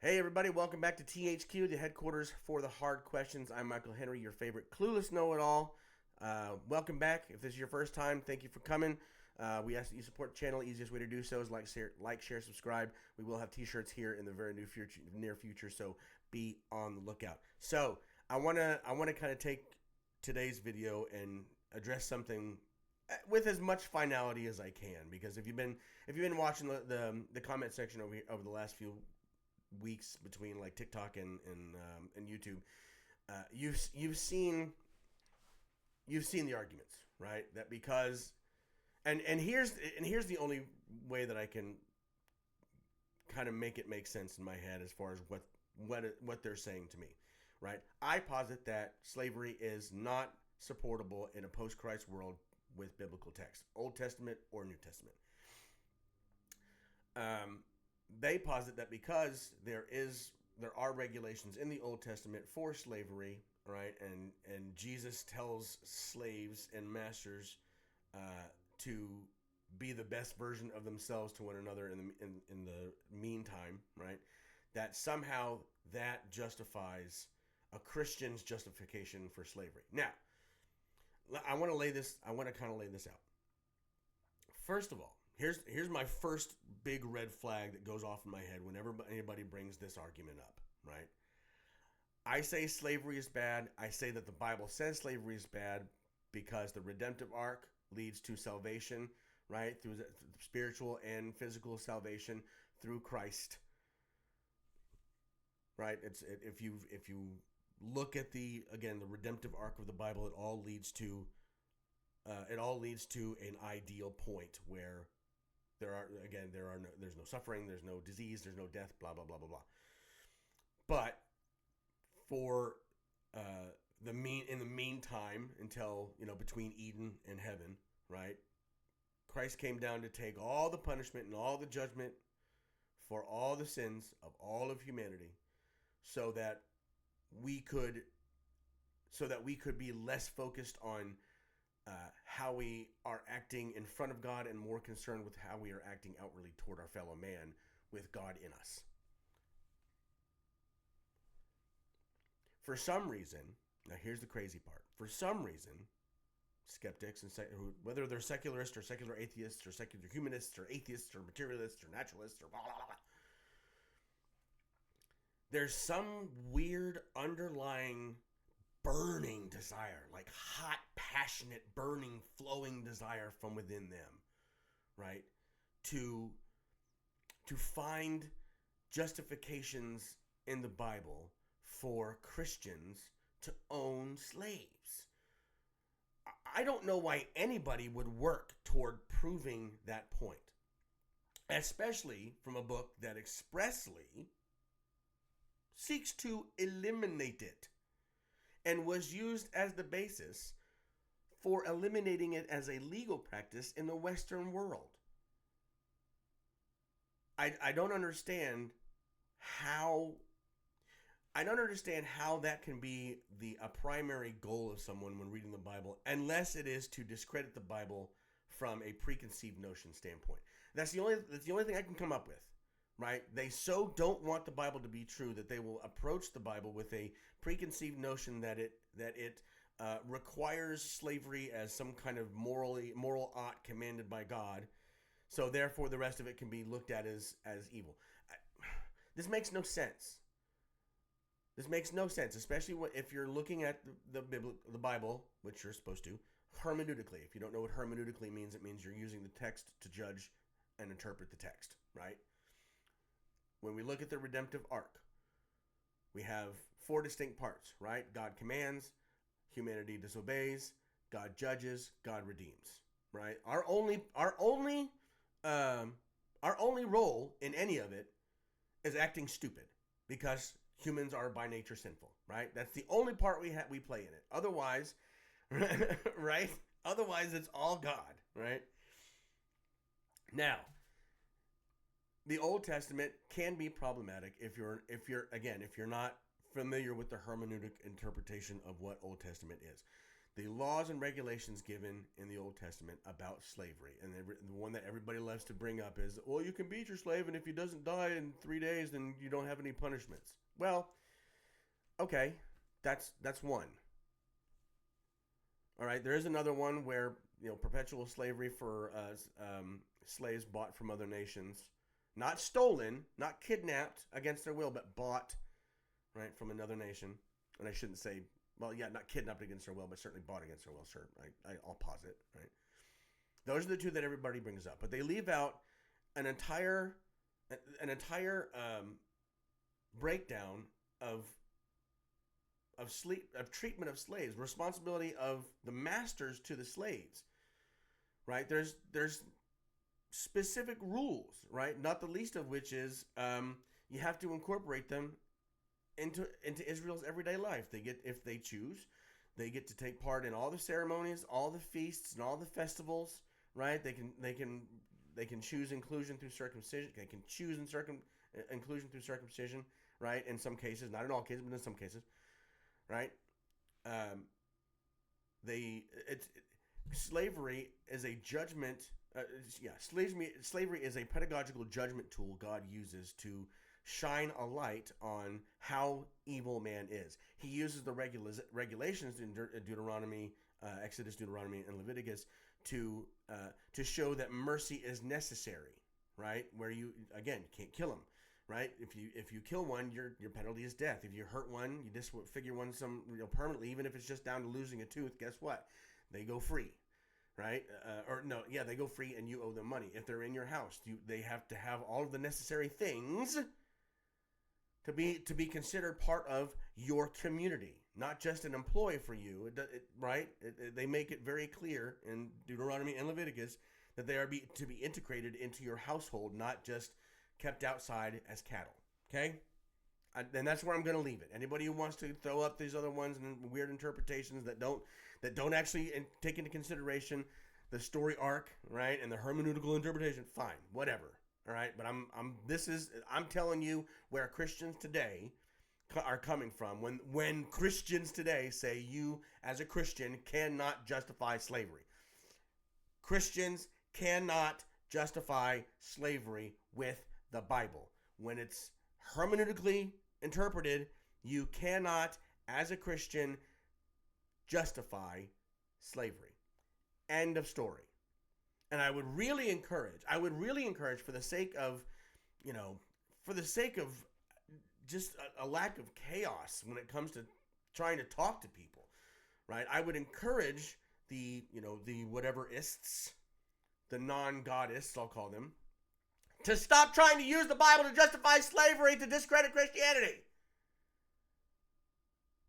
Hey everybody, welcome back to THQ, the headquarters for the hard questions. I'm Michael Henry, your favorite clueless know-it-all. Welcome back. If this is your first time, thank you for coming. We ask that you support the channel. Easiest way to do so is like, share, subscribe. We will have t-shirts here in the very near future, so be on the lookout. So I wanna kind of take today's video and address something with as much finality as I can, because if you've been watching the comment section over the last few weeks between like TikTok and YouTube, you've seen the arguments, right? That because and here's the only way that I can kind of make it make sense in my head as far as what they're saying to me, right? I posit that slavery is not supportable in a post-Christ world with biblical text, Old Testament or New Testament. They posit that because there are regulations in the Old Testament for slavery, right? And Jesus tells slaves and masters to be the best version of themselves to one another in the meantime, right? That somehow that justifies a Christian's justification for slavery. Now, I want to kind of lay this out. First of all, here's my first big red flag that goes off in my head whenever anybody brings this argument up, right? I say slavery is bad. I say that the Bible says slavery is bad because the redemptive arc leads to salvation, right? Through the spiritual and physical salvation through Christ, right? If you look at the redemptive arc of the Bible, it all leads to an ideal point where there's no suffering, there's no disease, there's no death, blah blah blah blah blah. But for in the meantime, until between Eden and heaven, right? Christ came down to take all the punishment and all the judgment for all the sins of all of humanity, so that we could be less focused on how we are acting in front of God and more concerned with how we are acting outwardly toward our fellow man with God in us. For some reason, now here's the crazy part. For some reason, skeptics, and whether they're secularists or secular atheists or secular humanists or atheists or materialists or naturalists or blah, blah, blah, there's some weird underlying burning desire, like hot, passionate, burning, flowing desire from within them, right? To find justifications in the Bible for Christians to own slaves. I don't know why anybody would work toward proving that point, especially from a book that expressly seeks to eliminate it and was used as the basis for eliminating it as a legal practice in the Western world. I don't understand how that can be a primary goal of someone when reading the Bible, unless it is to discredit the Bible from a preconceived notion standpoint. That's the only thing I can come up with. Right? They so don't want the Bible to be true that they will approach the Bible with a preconceived notion that it requires slavery as some kind of moral ought commanded by God. So therefore, the rest of it can be looked at as evil. This makes no sense. This makes no sense, especially if you're looking at the Bible, which you're supposed to, hermeneutically. If you don't know what hermeneutically means, it means you're using the text to judge and interpret the text, right? When we look at the redemptive arc, we have four distinct parts, right? God commands, humanity disobeys, God judges, God redeems, right? Our only role in any of it is acting stupid, because humans are by nature sinful, right? That's the only part we play in it. Otherwise, right? Otherwise, it's all God, right? Now, the Old Testament can be problematic if you're not familiar with the hermeneutic interpretation of what Old Testament is. the laws and regulations given in the Old Testament about slavery. And the one that everybody loves to bring up is, well, you can beat your slave, and if he doesn't die in 3 days, then you don't have any punishments. Well, okay, that's one. All right, there is another one where, perpetual slavery for slaves bought from other nations. Not stolen, not kidnapped against their will, but bought, right, from another nation. And I shouldn't say, well, yeah, not kidnapped against their will, but certainly bought against their will. Sure, I'll pause it, right? Those are the two that everybody brings up. But they leave out an entire breakdown of treatment of slaves, responsibility of the masters to the slaves, right? There's specific rules, right? Not the least of which is you have to incorporate them into Israel's everyday life. If they choose, they get to take part in all the ceremonies, all the feasts, and all the festivals, right? They can choose inclusion through circumcision. They can choose inclusion through circumcision, right? In some cases, not in all cases, but in some cases, right? Slavery is a judgment. Slavery is a pedagogical judgment tool God uses to shine a light on how evil man is. He uses the regulations in Deuteronomy, Exodus, Deuteronomy, and Leviticus to show that mercy is necessary, right? Where you can't kill him, right? If you kill one, your penalty is death. If you hurt one, you disfigure one permanently, even if it's just down to losing a tooth. Guess what? They go free. Right? They go free and you owe them money. If they're in your house, they have to have all of the necessary things to be considered part of your community, not just an employee for you. Right? They make it very clear in Deuteronomy and Leviticus that they are to be integrated into your household, not just kept outside as cattle. Okay? And that's where I'm going to leave it. Anybody who wants to throw up these other ones and weird interpretations that don't actually take into consideration the story arc, right, and the hermeneutical interpretation, fine, whatever, all right. But I'm telling you where Christians today are coming from when Christians today say you as a Christian cannot justify slavery. Christians cannot justify slavery with the Bible. When it's hermeneutically interpreted, you cannot, as a Christian, justify slavery. End of story. And I would really encourage for the sake of just a lack of chaos when it comes to trying to talk to people, right? I would encourage the whatever-ists, the non-godists, I'll call them, to stop trying to use the Bible to justify slavery to discredit Christianity.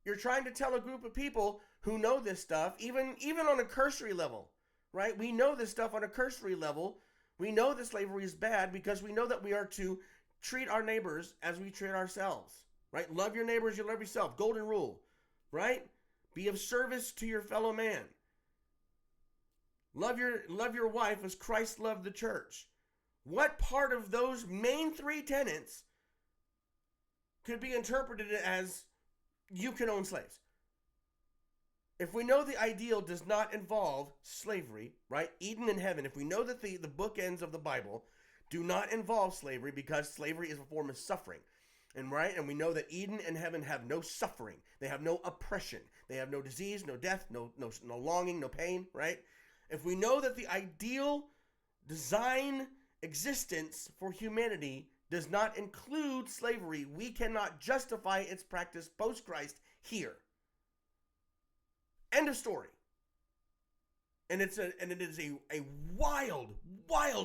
You're trying to tell a group of people who know this stuff, even on a cursory level, right? We know this stuff on a cursory level. We know that slavery is bad because we know that we are to treat our neighbors as we treat ourselves, right? Love your neighbors, you love yourself. Golden rule, right? Be of service to your fellow man. Love your wife as Christ loved the church. What part of those main three tenets could be interpreted as you can own slaves? If we know the ideal does not involve slavery, right? Eden and heaven, if we know that the bookends of the Bible do not involve slavery because slavery is a form of suffering, and we know that Eden and heaven have no suffering. They have no oppression. They have no disease, no death, no longing, no pain, right? If we know that the ideal design existence for humanity does not include slavery, we cannot justify its practice post-Christ here. End of story. And it is a wild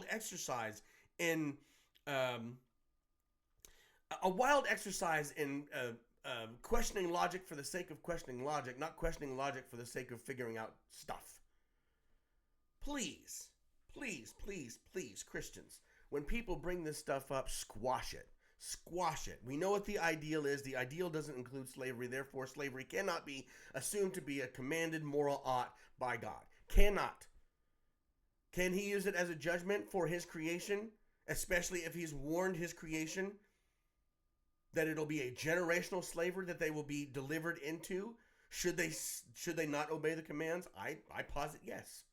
exercise in questioning logic for the sake of questioning logic, not questioning logic for the sake of figuring out stuff. Please, Christians, when people bring this stuff up, squash it. Squash it. We know what the ideal is. The ideal doesn't include slavery. Therefore, slavery cannot be assumed to be a commanded moral ought by God. Cannot. Can he use it as a judgment for his creation, especially if he's warned his creation that it'll be a generational slavery that they will be delivered into? Should they not obey the commands? I posit yes.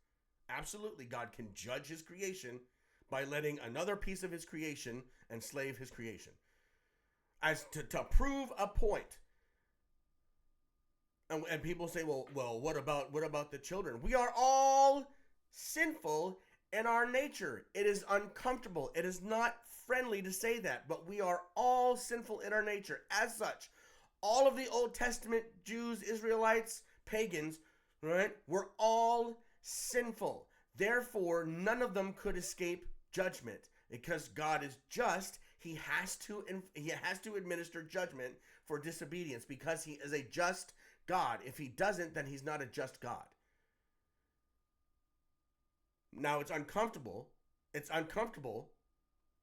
Absolutely, God can judge his creation by letting another piece of his creation enslave his creation. As to prove a point. And people say, well, what about the children? We are all sinful in our nature. It is uncomfortable. It is not friendly to say that, but we are all sinful in our nature. As such, all of the Old Testament Jews, Israelites, pagans, right, were all sinful. Therefore, none of them could escape judgment. Because God is just, he has to administer judgment for disobedience because he is a just God. If he doesn't, then he's not a just God. Now, it's uncomfortable. It's uncomfortable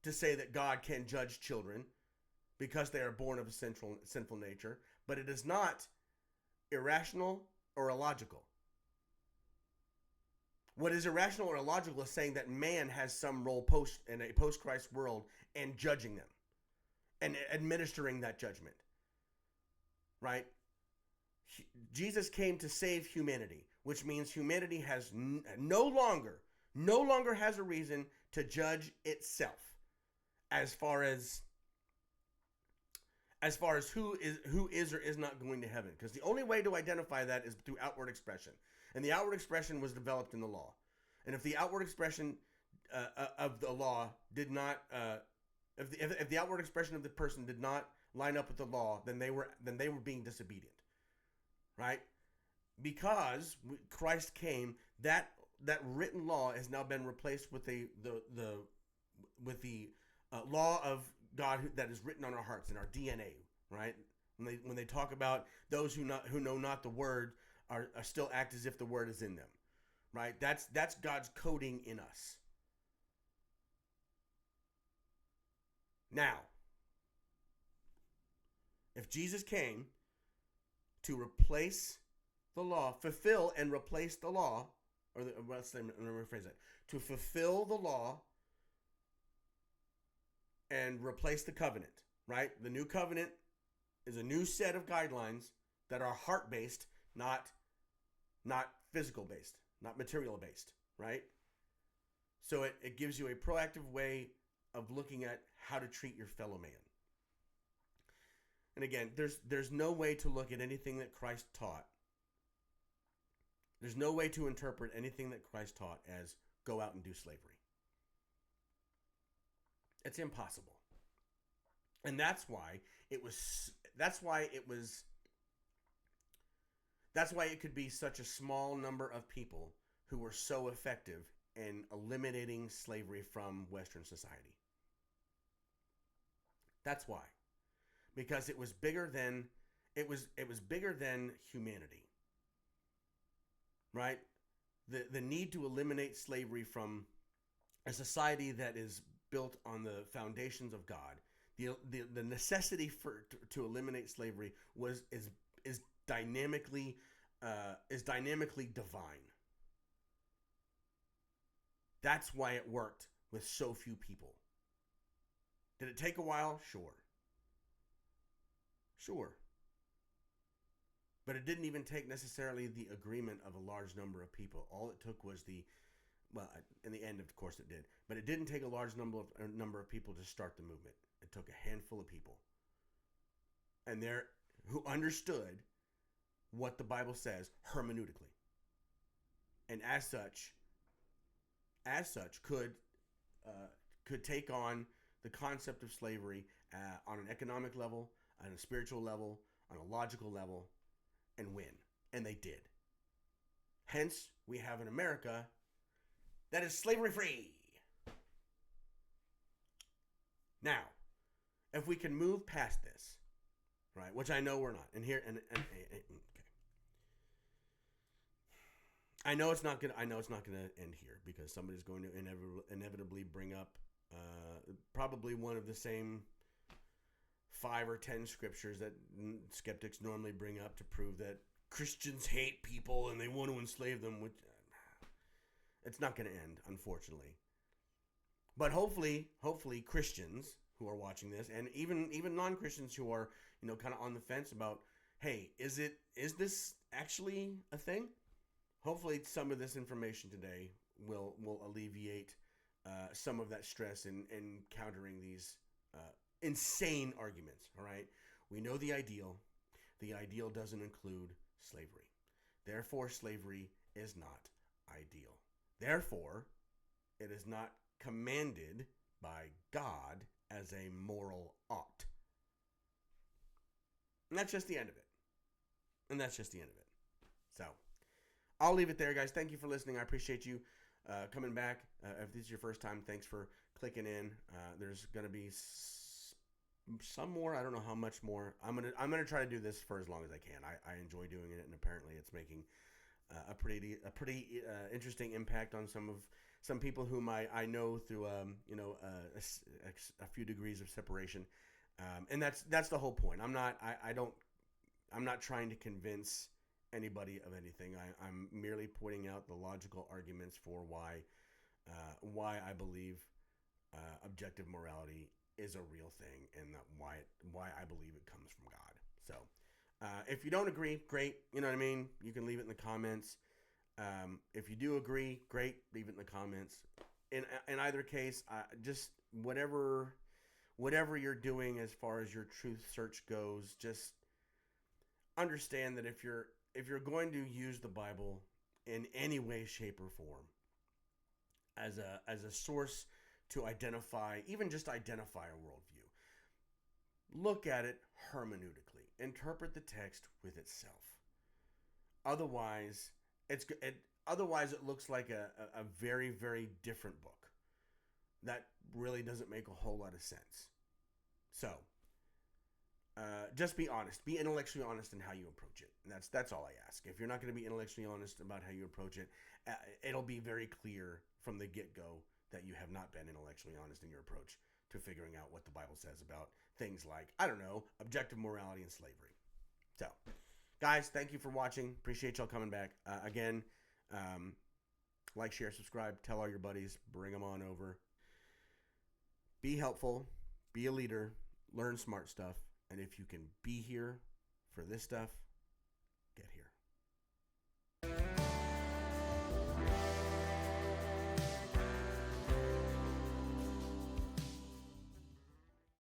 to say that God can judge children because they are born of a sinful nature, but it is not irrational or illogical. What is irrational or illogical is saying that man has some role in a post-Christ world and judging them and administering that judgment, right? Jesus came to save humanity, which means humanity has no longer has a reason to judge itself as far as who is or is not going to heaven. Because the only way to identify that is through outward expression. And the outward expression was developed in the law. And if the outward expression of the law did not, if the outward expression of the person did not line up with the law, then they were being disobedient, right? Because Christ came, that written law has now been replaced with the law of God that is written on our hearts, in our DNA, right? When they talk about those who know not the word are still act as if the word is in them, right? That's God's coding in us. Now, if Jesus came to replace the law, fulfill and replace the law, or let's rephrase that, to fulfill the law and replace the covenant, right? The new covenant is a new set of guidelines that are heart-based, not physical-based, not material-based, right? So it gives you a proactive way of looking at how to treat your fellow man. And again, there's no way to look at anything that Christ taught. There's no way to interpret anything that Christ taught as go out and do slavery. It's impossible. And that's why it could be such a small number of people who were so effective in eliminating slavery from Western society. That's why. Because it was bigger than humanity. Right? The need to eliminate slavery from a society that is built on the foundations of God, the necessity to eliminate slavery is dynamically divine. That's why it worked with so few people. Did it take a while? Sure. But it didn't even take necessarily the agreement of a large number of people. All it took was in the end, of course it did. But it didn't take a large number of people to start the movement. It took a handful of people. And who understood what the Bible says hermeneutically. And as such could take on the concept of slavery on an economic level, on a spiritual level, on a logical level, and win. And they did. Hence, we have an America that is slavery free. Now, if we can move past this, right, which I know we're not, and okay. I know it's not gonna end here because somebody's going to inevitably bring up probably one of the same 5 or 10 scriptures that skeptics normally bring up to prove that Christians hate people and they want to enslave them, which it's not going to end, unfortunately. But hopefully Christians who are watching this, and even non-Christians who are, kind of on the fence about, hey, is this actually a thing? Hopefully, some of this information today will alleviate some of that stress in countering these insane arguments. All right, we know the ideal. The ideal doesn't include slavery. Therefore, slavery is not ideal. Therefore, it is not commanded by God as a moral ought. And that's just the end of it. And that's just the end of it. So, I'll leave it there, guys. Thank you for listening. I appreciate you coming back. If this is your first time, thanks for clicking in. There's gonna be some more. I don't know how much more. I'm gonna try to do this for as long as I can. I enjoy doing it, and apparently it's making a pretty interesting impact on some people whom I know through a few degrees of separation, and that's the whole point. I'm not trying to convince anybody of anything. I'm merely pointing out the logical arguments for why I believe objective morality is a real thing, and that why I believe it comes from God. So, if you don't agree, great. You know what I mean? You can leave it in the comments. If you do agree, great. Leave it in the comments. In either case, just whatever you're doing as far as your truth search goes, just understand that if you're going to use the Bible in any way, shape, or form as a source to identify, even just identify a worldview, look at it hermeneutically. Interpret the text with itself. Otherwise, it looks like a very, very different book that really doesn't make a whole lot of sense. So, just be honest. Be intellectually honest in how you approach it. And that's all I ask. If you're not going to be intellectually honest about how you approach it, it'll be very clear from the get-go that you have not been intellectually honest in your approach to figuring out what the Bible says about things like, I don't know, objective morality and slavery. So, guys, thank you for watching. Appreciate y'all coming back. Again, like, share, subscribe, tell all your buddies, bring them on over. Be helpful, be a leader, learn smart stuff, and if you can be here for this stuff,